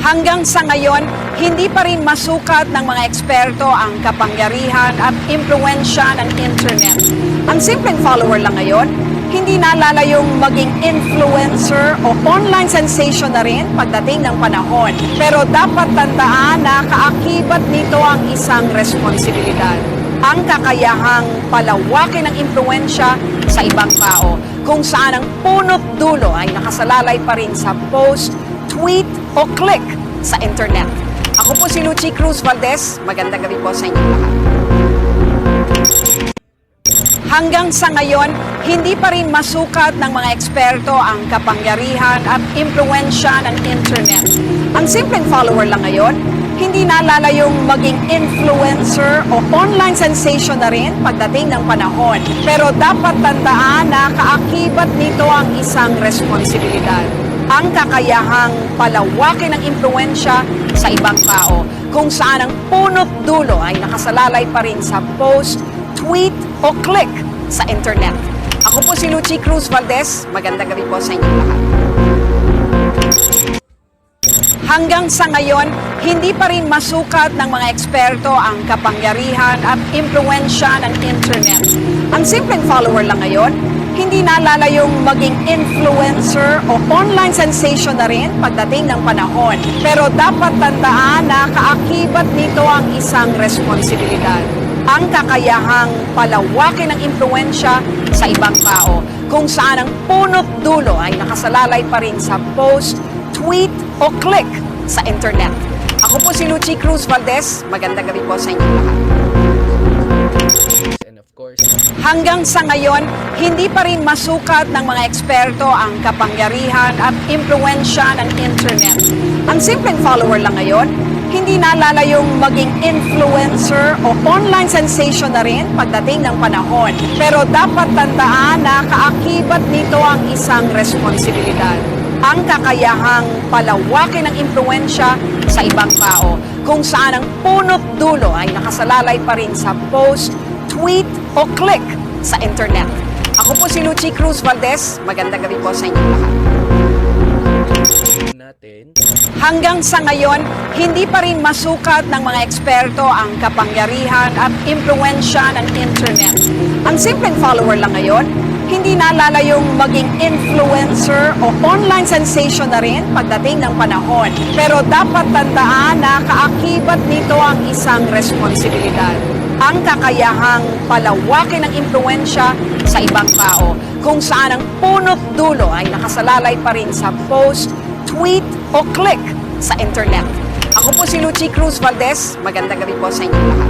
Hanggang sa ngayon, hindi pa rin masukat ng mga eksperto ang kapangyarihan at impluensya ng internet. Ang simpleng follower lang ngayon, hindi naalala yung maging influencer o online sensation na rin pagdating ng panahon. Pero dapat tandaan na kaakibat nito ang isang responsibilidad. Ang kakayahang palawakin ng impluensya sa ibang tao, kung saan ang punot dulo ay nakasalalay pa rin sa post, tweet o click sa internet. Ako po si Lucy Cruz Valdez. Magandang gabi po sa inyo lahat. Hanggang sa ngayon, hindi pa rin masukat ng mga eksperto ang kapangyarihan at impluensya ng internet. Ang simpleng follower lang ngayon, hindi naalala yung maging influencer o online sensation na rin pagdating ng panahon. Pero dapat tandaan na kaakibat nito ang isang responsibilidad. Ang kakayahang palawakin ng impluensya sa ibang tao, kung saan ang punot dulo ay nakasalalay pa rin sa post, tweet o click sa internet. Ako po si Lucy Cruz Valdez. Magandang gabi po sa inyo lahat. Hanggang sa ngayon, hindi pa rin masukat ng mga eksperto ang kapangyarihan at impluensya ng internet. Ang simpleng follower lang ngayon, hindi naalala yung maging influencer o online sensation na rin pagdating ng panahon. Pero dapat tandaan na kaakibat nito ang isang responsibilidad. Ang kakayahang palawakin ng impluensya sa ibang tao, kung saan ang punot dulo ay nakasalalay pa rin sa post, tweet o click sa internet. Ako po si Lucy Cruz Valdez. Magandang gabi po sa inyo lahat. Hanggang sa ngayon, hindi pa rin masukat ng mga eksperto ang kapangyarihan at impluensya ng internet. Ang simpleng follower lang ngayon, hindi naalala yung maging influencer o online sensation na rin pagdating ng panahon. Pero dapat tandaan na kaakibat nito ang isang responsibilidad. Ang kakayahang palawakin ng impluensya sa ibang tao, kung saan ang punot dulo ay nakasalalay pa rin sa post, tweet o click sa internet. Ako po si Lucy Cruz Valdez. Magandang gabi po sa inyo lahat. Hanggang sa ngayon, hindi pa rin masukat ng mga eksperto ang kapangyarihan at impluensya ng internet. Ang simpleng follower lang ngayon, hindi naalala yung maging influencer o online sensation na rin pagdating ng panahon. Pero dapat tandaan na kaakibat nito ang isang responsibilidad. Ang kakayahang palawakin ng impluensya sa ibang tao, kung saan ang punot dulo ay nakasalalay pa rin sa post, tweet o click sa internet. Ako po si Lucy Cruz Valdez. Magandang gabi po sa inyo lahat.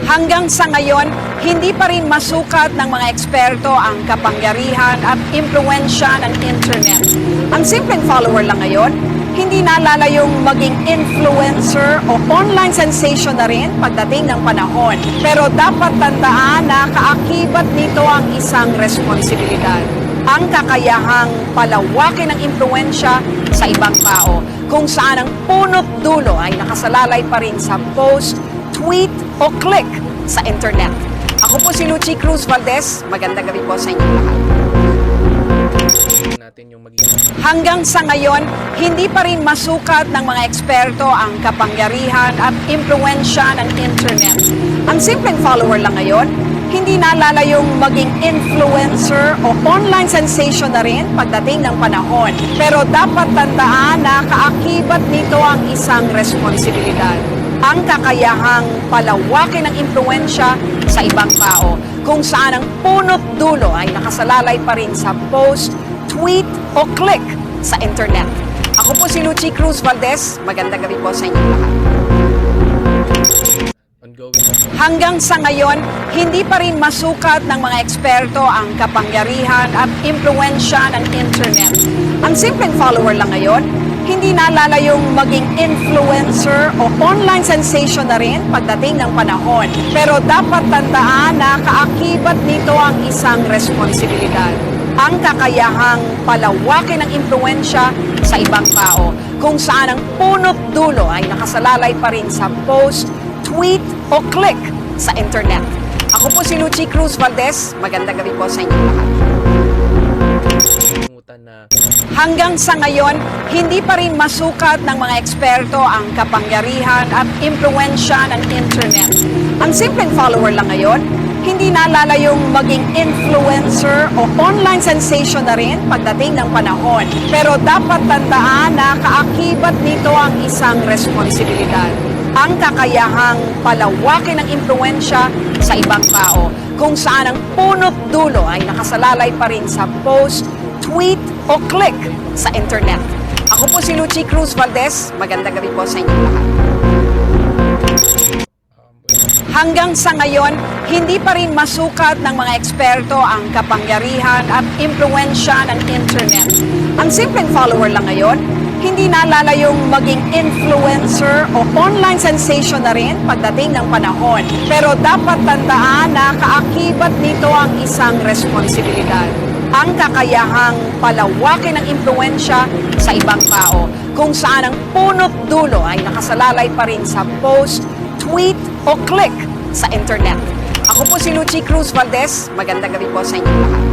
Hanggang sa ngayon, hindi pa rin masukat ng mga eksperto ang kapangyarihan at impluensya ng internet. Ang simpleng follower lang ngayon, hindi naalala yung maging influencer o online sensation na rin pagdating ng panahon. Pero dapat tandaan na kaakibat nito ang isang responsibilidad. Ang kakayahang palawakin ng impluensya sa ibang tao, kung saan ang punot dulo ay nakasalalay pa rin sa post, tweet o click sa internet. Ako po si Lucy Cruz Valdez. Magandang gabi po sa inyo lahat. Hanggang sa ngayon, hindi pa rin masukat ng mga eksperto ang kapangyarihan at impluensya ng internet. Ang simpleng follower lang ngayon, hindi naalala yung maging influencer o online sensation na rin pagdating ng panahon. Pero dapat tandaan na kaakibat nito ang isang responsibilidad. Ang kakayahang palawakin ng impluensya sa ibang tao, kung saan ang punot dulo ay nakasalalay pa rin sa post, tweet o click sa internet. Ako po si Lucy Cruz Valdez. Magandang gabi po sa inyo lahat. Hanggang sa ngayon, hindi pa rin masukat ng mga eksperto ang kapangyarihan at impluensya ng internet. Ang simpleng follower lang ngayon, hindi naalala yung maging influencer o online sensation na rin pagdating ng panahon. Pero dapat tandaan na kaakibat nito ang isang responsibilidad. Ang kakayahang palawakin ng impluensya sa ibang tao, kung saan ang punot dulo ay nakasalalay pa rin sa post, tweet o click sa internet. Ako po si Lucy Cruz Valdez. Magandang gabi po sa inyo lahat. nakalimutan na Hanggang sa ngayon, hindi pa rin masukat ng mga eksperto ang kapangyarihan at impluensya ng internet. Ang simpleng follower lang ngayon, hindi naalala yung maging influencer o online sensation na rin pagdating ng panahon. Pero dapat tandaan na kaakibat nito ang isang responsibilidad. Ang kakayahang palawakin ng impluensya sa ibang tao, kung saan ang punot dulo ay nakasalalay pa rin sa post, tweet o click sa internet. Ako po si Lucy Cruz Valdez. Magandang gabi po sa inyo lahat. Hanggang sa ngayon, hindi pa rin masukat ng mga eksperto ang kapangyarihan at impluensya ng internet. Ang simpleng follower lang ngayon, hindi naalala yung maging influencer o online sensation na rin pagdating ng panahon. Pero dapat tandaan na kaakibat nito ang isang responsibilidad. Ang kakayahang palawakin ng impluensya sa ibang tao, kung saan ang punot dulo ay nakasalalay pa rin sa post, tweet o click sa internet. Ako po si Lucy Cruz Valdez. Magandang gabi po sa inyo lahat.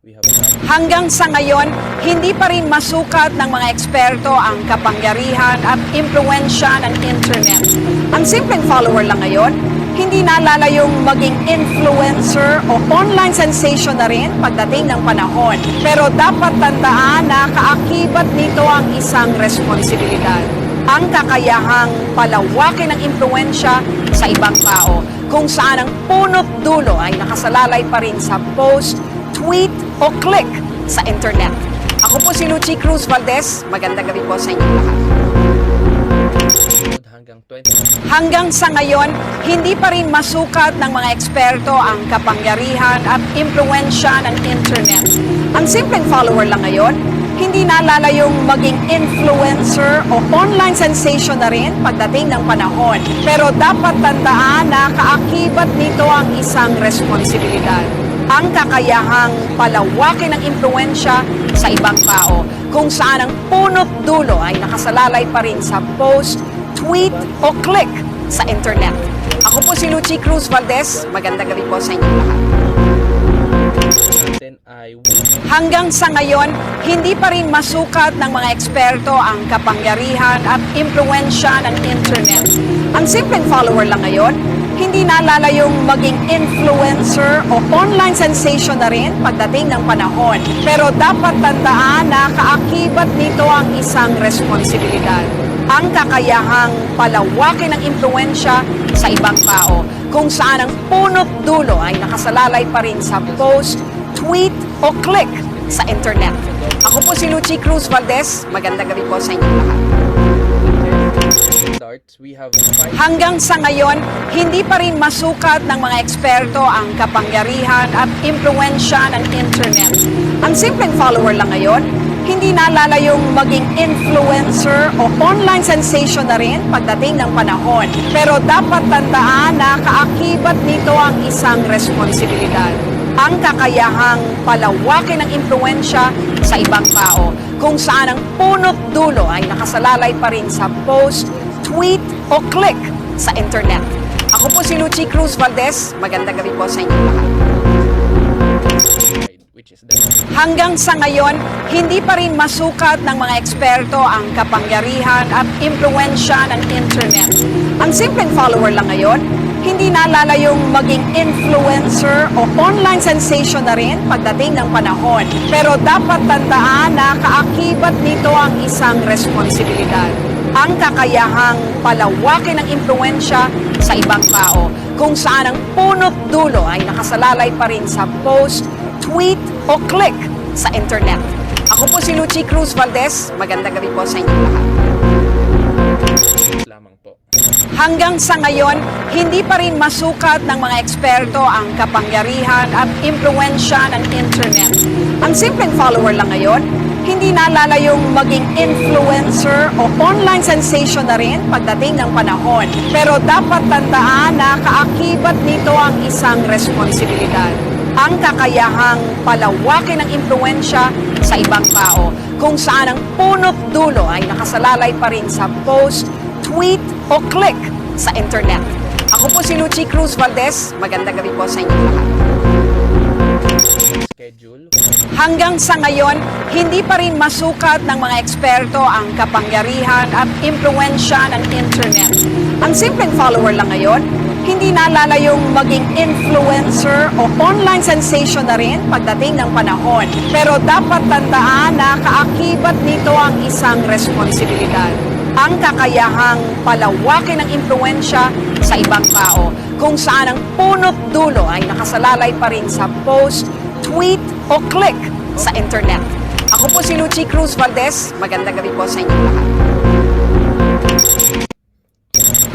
we have Hanggang sa ngayon, hindi pa rin masukat ng mga eksperto ang kapangyarihan at impluensya ng internet. Ang simpleng follower lang ngayon, hindi naalala yung maging influencer o online sensation na rin pagdating ng panahon. Pero dapat tandaan na kaakibat nito ang isang responsibilidad. Ang kakayahang palawakin ng impluensya sa ibang tao, kung saan ang punot dulo ay nakasalalay pa rin sa post, tweet o click sa internet. Ako po si Lucy Cruz Valdez. Magandang gabi po sa inyo lahat. hanggang 20. Hanggang sa ngayon, hindi pa rin masukat ng mga eksperto ang kapangyarihan at impluensya ng internet. Ang simpleng follower lang ngayon, hindi naalala yung maging influencer o online sensation na rin pagdating ng panahon. Pero dapat tandaan na kaakibat nito ang isang responsibilidad. Ang kakayahang palawakin ng impluensya sa ibang tao, kung saan ang punot dulo ay nakasalalay pa rin sa post, tweet o click sa internet. Ako po si Lucy Cruz Valdez. Magandang gabi po sa inyo lahat. Natin ay Hanggang sa ngayon, hindi pa rin masukat ng mga eksperto ang kapangyarihan at impluensya ng internet. Ang simpleng follower lang ngayon, hindi naalala yung maging influencer o online sensation na rin pagdating ng panahon. Pero dapat tandaan na kaakibat nito ang isang responsibilidad. Ang kakayahang palawakin ng impluensya sa ibang tao, kung saan ang punot dulo ay nakasalalay pa rin sa post, tweet o click sa internet. Ako po si Lucy Cruz Valdez. Magandang gabi po sa inyo lahat. starts, we have 5 Hanggang sa ngayon, hindi pa rin masukat ng mga eksperto ang kapangyarihan at impluensya ng internet. Ang simpleng follower lang ngayon, hindi naalala yung maging influencer o online sensation na rin pagdating ng panahon. Pero dapat tandaan na kaakibat nito ang isang responsibilidad. Ang kakayahang palawakin ng impluensya sa ibang tao, kung saan ang punot dulo ay nakasalalay pa rin sa post, tweet o click sa internet. Ako po si Lucy Cruz Valdez. Magandang gabi po sa inyo lahat. which is the Hanggang sa ngayon, hindi pa rin masukat ng mga eksperto ang kapangyarihan at impluensya ng internet. Ang simpleng follower lang ngayon, hindi naalala yung maging influencer o online sensation na rin pagdating ng panahon. Pero dapat tandaan na kaakibat nito ang isang responsibilidad. Ang kakayahang palawakin ng impluensya sa ibang tao, kung saan ang punot dulo ay nakasalalay pa rin sa post, tweet o click sa internet. Ako po si Lucy Cruz Valdez. Magandang gabi po sa inyo lahat. lamang po. Hanggang sa ngayon, hindi pa rin masukat ng mga eksperto ang kapangyarihan at impluensya ng internet. Ang simpleng follower lang ngayon, hindi naalala yung maging influencer o online sensation na rin pagdating ng panahon. Pero dapat tandaan na kaakibat nito ang isang responsibilidad. Ang kakayahang palawakin ng impluensya sa ibang tao, kung saan ang punot dulo ay nakasalalay pa rin sa post, tweet o click sa internet. Ako po si Lucy Cruz Valdez. Magandang gabi po sa inyo. schedule. Hanggang sa ngayon, hindi pa rin masukat ng mga eksperto ang kapangyarihan at impluensya ng internet. Ang simpleng follower lang ngayon, hindi naalala yung maging influencer o online sensation na rin pagdating ng panahon. Pero dapat tandaan na kaakibat nito ang isang responsibilidad. Ang kakayahang palawakin ng impluensya sa ibang tao, kung saan ang punot dulo ay nakasalalay pa rin sa post, tweet o click sa internet. Ako po si Lucy Cruz Valdez. Magandang gabi po sa inyo lahat.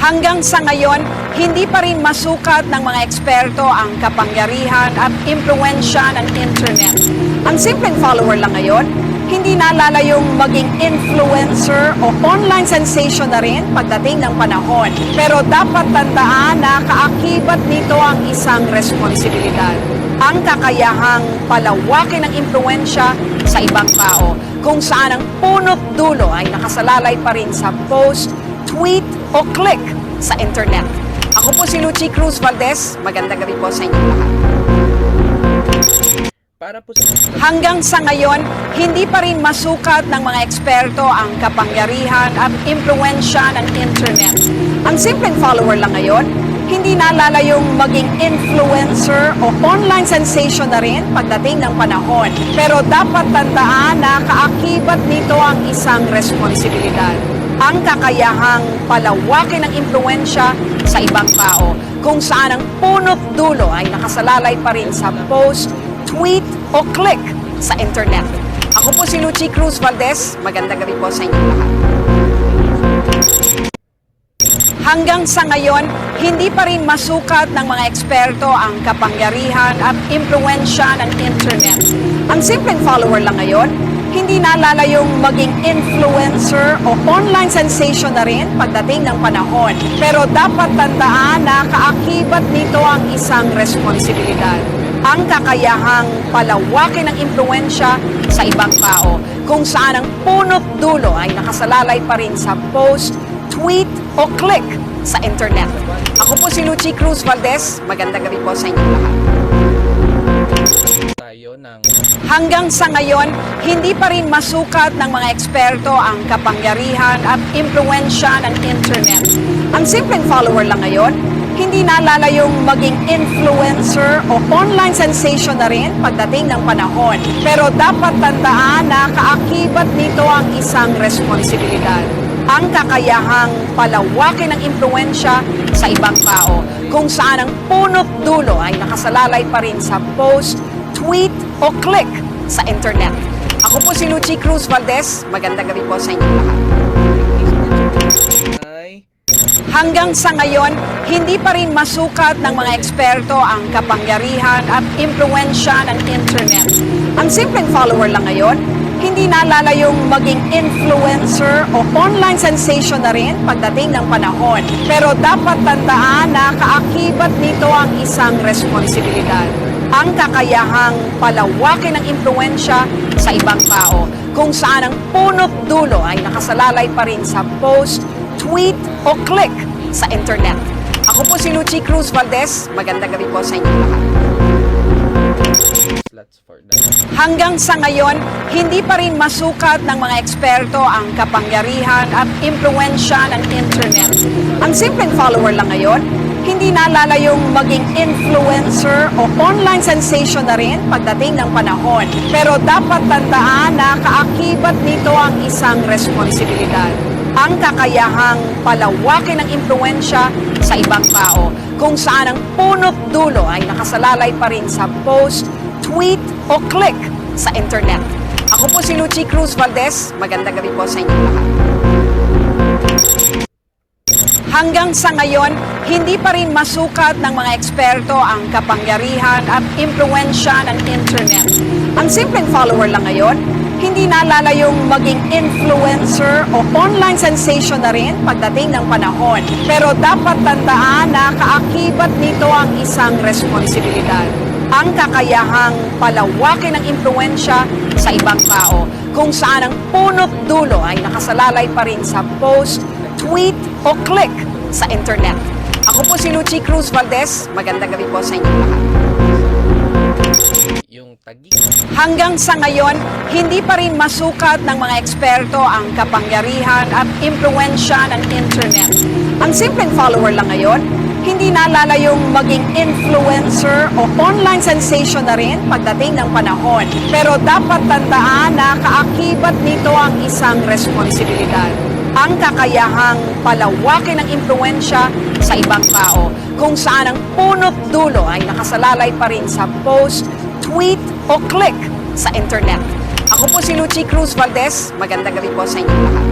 Hanggang sa ngayon, hindi pa rin masukat ng mga eksperto ang kapangyarihan at impluensya ng internet. Ang simpleng follower lang ngayon, hindi naalala yung maging influencer o online sensation na rin pagdating ng panahon. Pero dapat tandaan na kaakibat nito ang isang responsibilidad. Ang kakayahang palawakin ng impluensya sa ibang tao, kung saan ang punot dulo ay nakasalalay pa rin sa post, tweet o click sa internet. Ako po si Lucy Cruz Valdez. Magandang gabi po sa inyo lahat. Para po sa Hanggang sa ngayon, hindi pa rin masukat ng mga eksperto ang kapangyarihan at impluensya ng internet. Ang simpleng follower lang ngayon, hindi naalala yung maging influencer o online sensation na rin pagdating ng panahon. Pero dapat tandaan na kaakibat nito ang isang responsibilidad. Ang kakayahang palawakin ng impluensya sa ibang tao, kung saan ang punot dulo ay nakasalalay pa rin sa post, tweet o click sa internet. Ako po si Lucy Cruz Valdez. Magandang gabi po sa inyo lahat. Hanggang sa ngayon, hindi pa rin masukat ng mga eksperto ang kapangyarihan at impluensya ng internet. Ang simpleng follower lang ngayon, hindi naalala yung maging influencer o online sensation na rin pagdating ng panahon. Pero dapat tandaan na kaakibat nito ang isang responsibilidad. Ang kakayahang palawakin ng impluensya sa ibang tao, kung saan ang punot dulo ay nakasalalay pa rin sa post, tweet o click sa internet. Ako po si Lucy Cruz Valdez. Magandang gabi po sa inyo lahat. tayo ng Hanggang sa ngayon, hindi pa rin masukat ng mga eksperto ang kapangyarihan at impluensya ng internet. Ang simpleng follower lang ngayon, hindi naalala yung maging influencer o online sensation na rin pagdating ng panahon. Pero dapat tandaan na kaakibat nito ang isang responsibilidad. Ang kakayahang palawakin ng impluensya sa ibang tao, kung saan ang punot dulo ay nakasalalay pa rin sa post, tweet o click sa internet. Ako po si Lucy Cruz Valdez. Magandang gabi po sa inyo lahat. ay Hanggang sa ngayon, hindi pa rin masukat ng mga eksperto ang kapangyarihan at impluensya ng internet. Ang simpleng follower lang ngayon, hindi naalala yung maging influencer o online sensation na rin pagdating ng panahon. Pero dapat tandaan na kaakibat nito ang isang responsibilidad. Ang kakayahang palawakin ng impluensya sa ibang tao, kung saan ang punot dulo ay nakasalalay pa rin sa post, tweet o click sa internet. Ako po si Lucy Cruz Valdez. Magandang gabi po sa inyo lahat. slots for that. Hanggang sa ngayon, hindi pa rin masukat ng mga eksperto ang kapangyarihan at impluensya ng internet. Ang simpleng follower lang ngayon, hindi naalala yung maging influencer o online sensation na rin pagdating ng panahon. Pero dapat tandaan na kaakibat nito ang isang responsibilidad. Ang kakayahang palawakin ng impluensya sa ibang tao, kung saan ang punot dulo ay nakasalalay pa rin sa post, tweet o click sa internet. Ako po si Lucy Cruz Valdez. Magandang gabi po sa inyo lahat. Hanggang sa ngayon, hindi pa rin masukat ng mga eksperto ang kapangyarihan at impluensya ng internet. Ang simpleng follower lang ngayon, hindi naalala yung maging influencer o online sensation na rin pagdating ng panahon. Pero dapat tandaan na kaakibat nito ang isang responsibilidad. Ang kakayahang palawakin ng impluensya sa ibang tao, kung saan ang punot dulo ay nakasalalay pa rin sa post, tweet o click sa internet. Ako po si Lucy Cruz Valdez. Magandang gabi po sa inyo lahat. Yung Taguig. Hanggang sa ngayon, hindi pa rin masukat ng mga eksperto ang kapangyarihan at impluensya ng internet. Ang simpleng follower lang ngayon, hindi naalala yung maging influencer o online sensation na rin pagdating ng panahon. Pero dapat tandaan na kaakibat nito ang isang responsibilidad. Ang kakayahang palawakin ng impluensya sa ibang tao, kung saan ang punot dulo ay nakasalalay pa rin sa post, tweet o click sa internet. Ako po si Lucy Cruz Valdez. Magandang gabi po sa inyo lahat.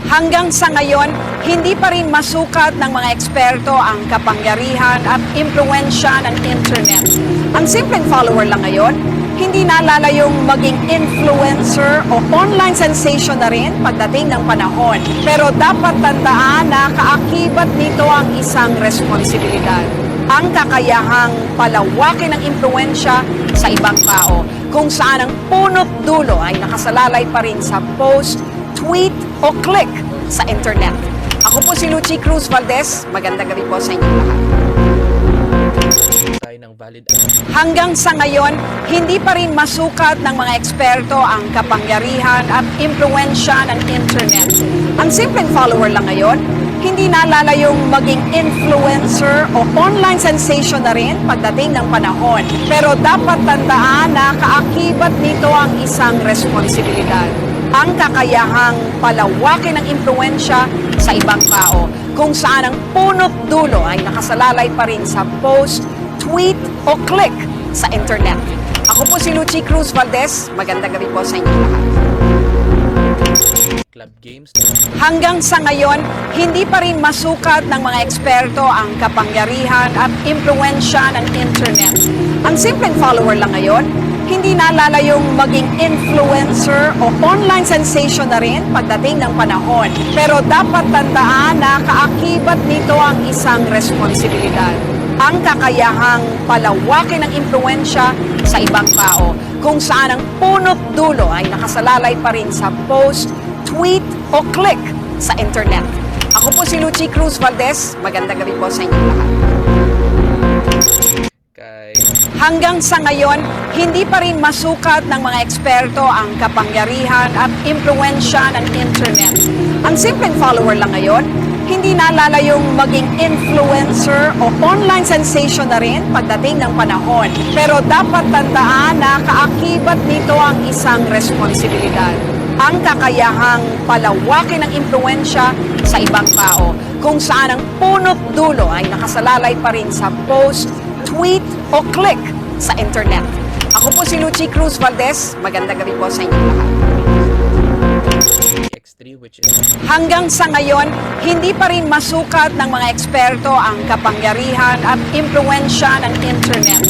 Hanggang sa ngayon, hindi pa rin masukat ng mga eksperto ang kapangyarihan at impluensya ng internet. Ang simpleng follower lang ngayon, hindi naalala yung maging influencer o online sensation na rin pagdating ng panahon. Pero dapat tandaan na kaakibat nito ang isang responsibilidad. Ang kakayahang palawakin ng impluensya sa ibang tao, kung saan ang punot dulo ay nakasalalay pa rin sa post, tweet o click sa internet. Ako po si Lucy Cruz Valdez. Magandang gabi po sa inyo lahat. Tayo ng valid Hanggang sa ngayon, hindi pa rin masukat ng mga eksperto ang kapangyarihan at impluensya ng internet. Ang simpleng follower lang ngayon, hindi naalala yung maging influencer o online sensation na rin pagdating ng panahon. Pero dapat tandaan na kaakibat nito ang isang responsibilidad. Ang kakayahang palawakin ng impluensya sa ibang tao, kung saan ang punot dulo ay nakasalalay pa rin sa post, tweet o click sa internet. Ako po si Lucy Cruz Valdez. Magandang gabi po sa inyo lahat. club games. Hanggang sa ngayon, hindi pa rin masukat ng mga eksperto ang kapangyarihan at impluensya ng internet. Ang simpleng follower lang ngayon, hindi naalala yung maging influencer o online sensation na rin pagdating ng panahon. Pero dapat tandaan na kaakibat nito ang isang responsibilidad. Ang kakayahang palawakin ng impluensya sa ibang tao, kung saan ang punot dulo ay nakasalalay pa rin sa post, tweet o click sa internet. Ako po si Lucy Cruz Valdez. Magandang gabi po sa inyo lahat. Hanggang sa ngayon, hindi pa rin masukat ng mga eksperto ang kapangyarihan at impluensya ng internet. Ang simpleng follower lang ngayon, hindi naalala yung maging influencer o online sensation na rin pagdating ng panahon. Pero dapat tandaan na kaakibat nito ang isang responsibilidad. Ang kakayahang palawakin ng impluensya sa ibang tao, kung saan ang punot dulo ay nakasalalay pa rin sa post, tweet o click sa internet. Ako po si Lucy Cruz Valdez. Magandang gabi po sa inyo lahat. X3, which is Hanggang sa ngayon, hindi pa rin masukat ng mga eksperto ang kapangyarihan at impluensya ng internet.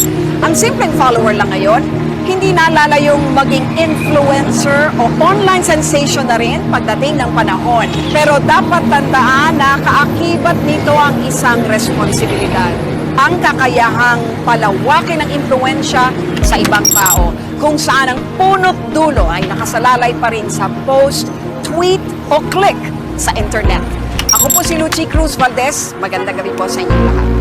Ang simpleng follower lang ngayon, hindi naalala yung maging influencer o online sensation na rin pagdating ng panahon. Pero dapat tandaan na kaakibat nito ang isang responsibilidad. Ang kakayahang palawakin ng impluensya sa ibang tao, kung saan ang punot dulo ay nakasalalay pa rin sa post, tweet o click sa internet. Ako po si Lucy Cruz Valdez. Magandang gabi po sa inyo lahat.